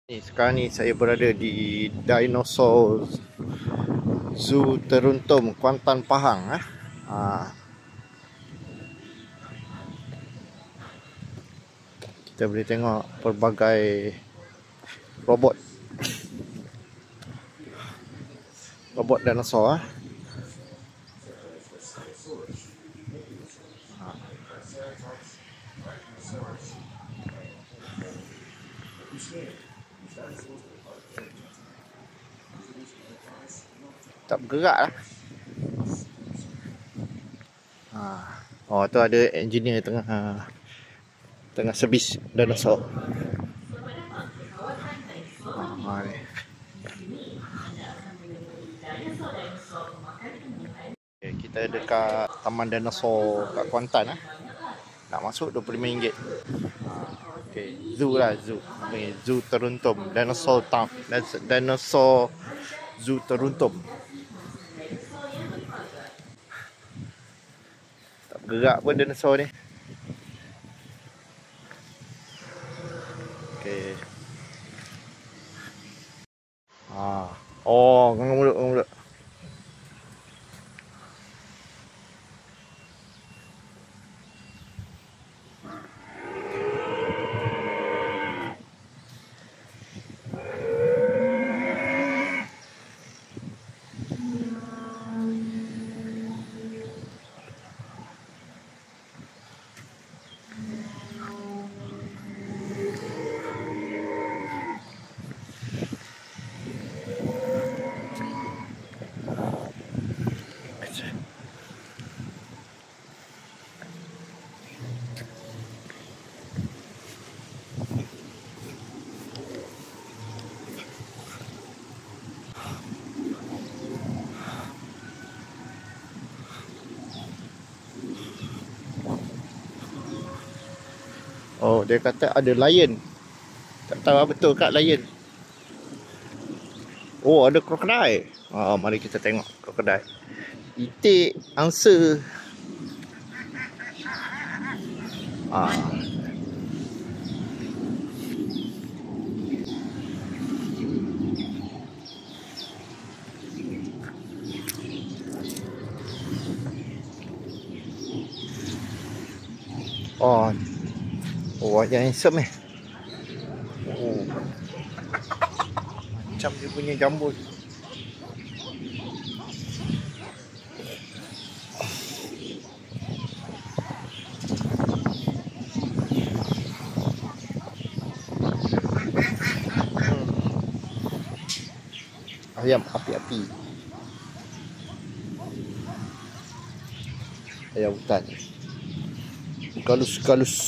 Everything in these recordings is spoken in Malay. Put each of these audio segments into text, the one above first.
Sekarang ni saya berada di Dinosaur Zoo Teruntum, Kuantan, Pahang. Kita boleh tengok pelbagai robot dinosaur. Tak bergerak lah. Oh, tu ada engineer tengah servis dinosaur. Okay, kita dekat Taman Dinosaur kat Kuantan. Nak masuk RM25. Okay, zoo lah, zoo. Okay, Zoo Teruntum, Dinosaur Zoo Teruntum. Tak bergerak pun dinosaur ni. Okay. Oh, ngangkat mulut. Oh, dia kata ada lion. Tak tahu betul kat lion. Oh, ada krokodil. Mari kita tengok krokodil. Itik, angsa. Oh, yang handsome eh. Oh, macam dia punya jambul. Ayam api-api. Ayam hutan. Galus.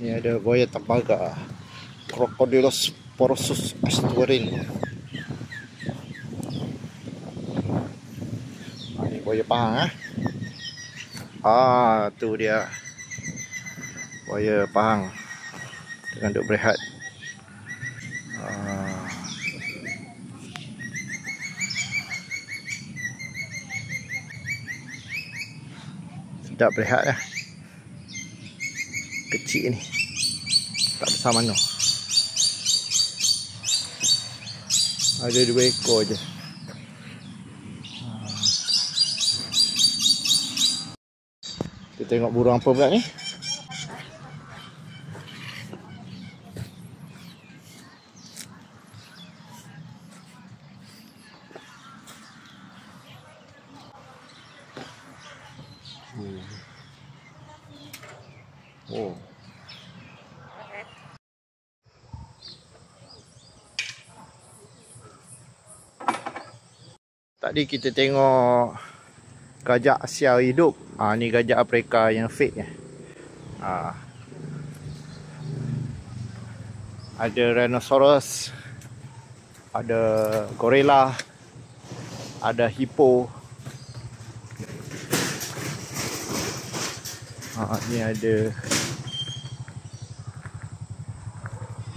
Ni ada buaya tembaga, Crocodylus porosus asturin. Ni buaya Pahang. Tu dia buaya Pahang tengah duduk berehat. Sedap berehat lah. Kecil ni, tak besar mana. Ada 2 ekor je. Kita tengok burung apa pula ni. Oh. Tadi kita tengok gajah Asia hidup. Ni gajah Afrika yang fake. Ada rhinoceros, ada gorilla, ada hippo. Ni ada.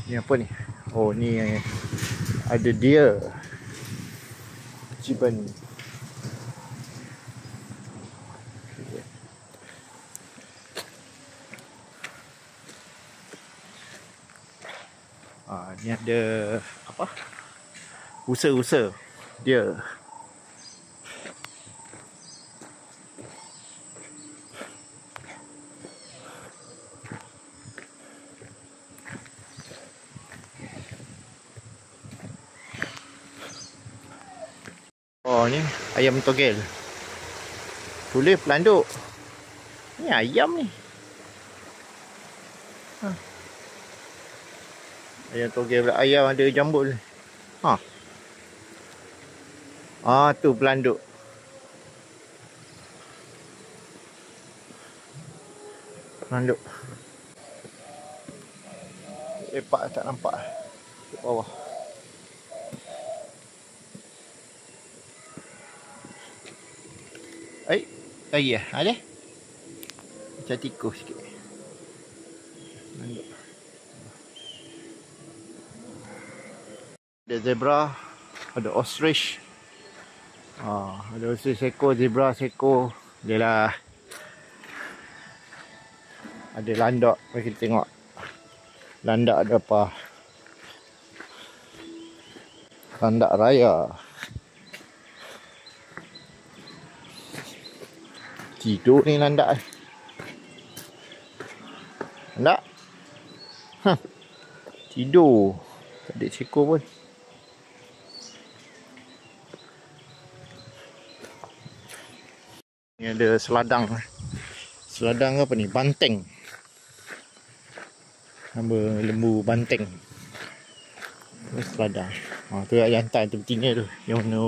Ni apa ni? Oh, ni ada deer. Gibbon. Ni ada apa? Usa-usa dia. Oh, ni ayam togel. Tulis pelanduk. Ni ayam ni. Ayam togel pula. Ayam ada jambul. Tu pelanduk. Pelanduk. Lepak tak nampak. Di bawah. Lagi lah. Ada? Macam tikus sikit. Pelanduk. Ada zebra. Ada ostrich. Ada ostrich seko, zebra seko. Dia lah. Ada landak. Mari kita tengok. Landak ada apa? Landak raya. Tidur ni landak. Landak. Tidur. Tak ada seko pun. Ni ada seladang. Seladang apa ni? Banteng. Nama lembu banteng. Seladang. Tu jantan tu betina tu. Yang warna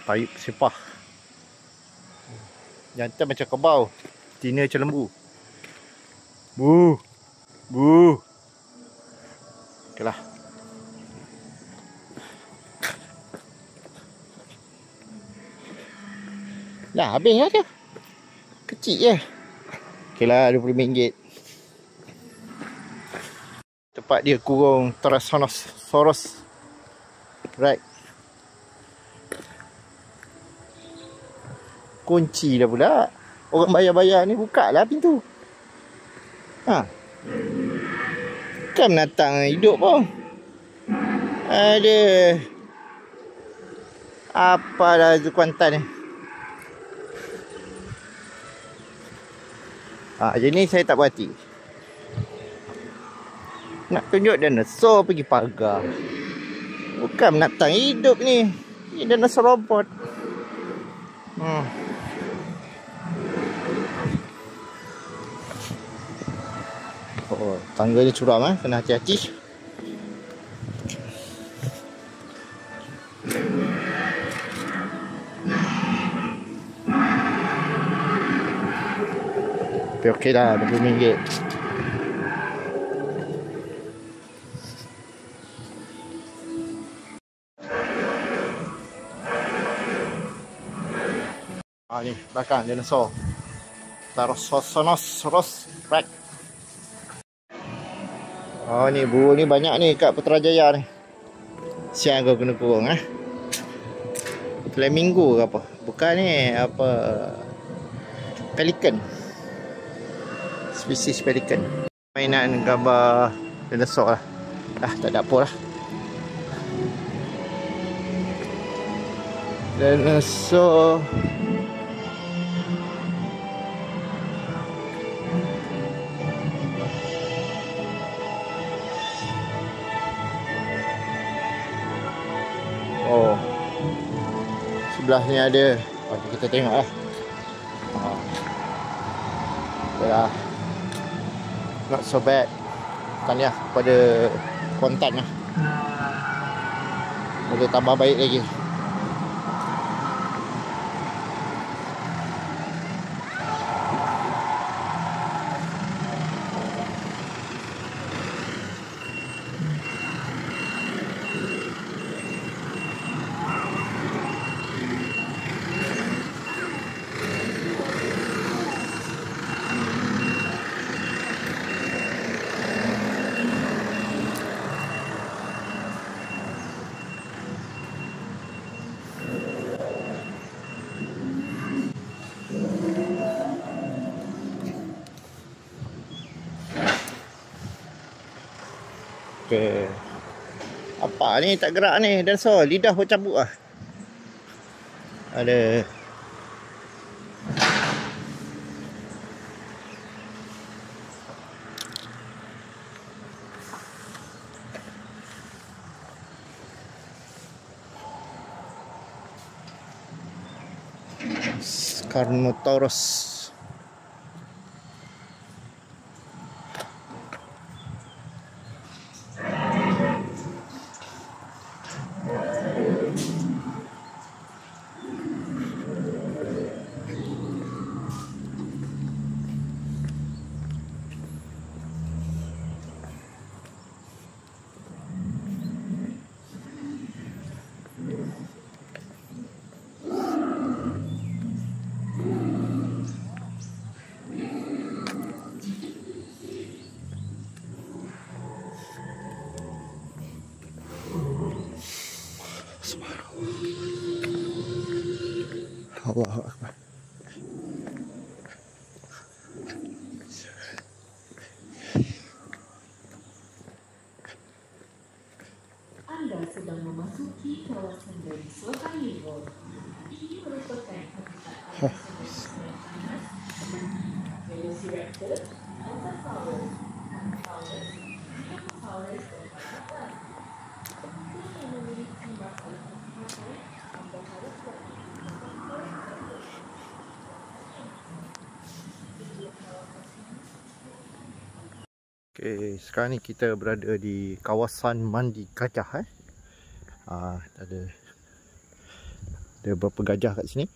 payut sepah. Jantan macam kebau. Betina macam lembu. Bu. Okeylah. Dah habis lah tu. Kecil je. Okeylah, RM20. Tempat dia kurung Tyrannosaurus Rex. Kunci dah pula. Orang bayar-bayar ni buka lah pintu. Kan binatang hidup pun. Ada. Apalah tu Kuantan ni. Jenis saya tak berhati. Nak tunjuk dinosaur pergi pagar. Bukan binatang hidup ni. Ini dinosaur robot. Tangga ni curam kena hati-hati. Tapi okey dah, RM20. Ni belakang dinosaur. Tyrannosaurus Rex. Ni burung ni banyak ni kat Putrajaya ni. Siang kau kena kurung Flamingo ke apa? Bukan ni apa? Pelican. Spesies pelican. Mainan gambar dinosaur lah. Tak ada apa lah. Dinosaur. Sebelah ni ada. Kita tengok lah. Dah. Not so bad. Tahniah kepada Kuantan lah. Boleh tambah baik lagi. Okey. Apa ni tak gerak ni? Dinosaur lidah pun cabut ah. Ada. Carnotaurus. Allahu Akbar. Anda sedang memasuki kawasan dinosaur karnivor. Ini merupakan habitat alam semesta panas Velociraptor, Allosaurus, Ankylosaurus, Stegosaurus dan Balapan. Jika yang memiliki masalah kesihatan, anda harus Okey, sekarang ni kita berada di kawasan mandi gajah ada beberapa gajah kat sini.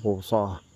Oh, besar.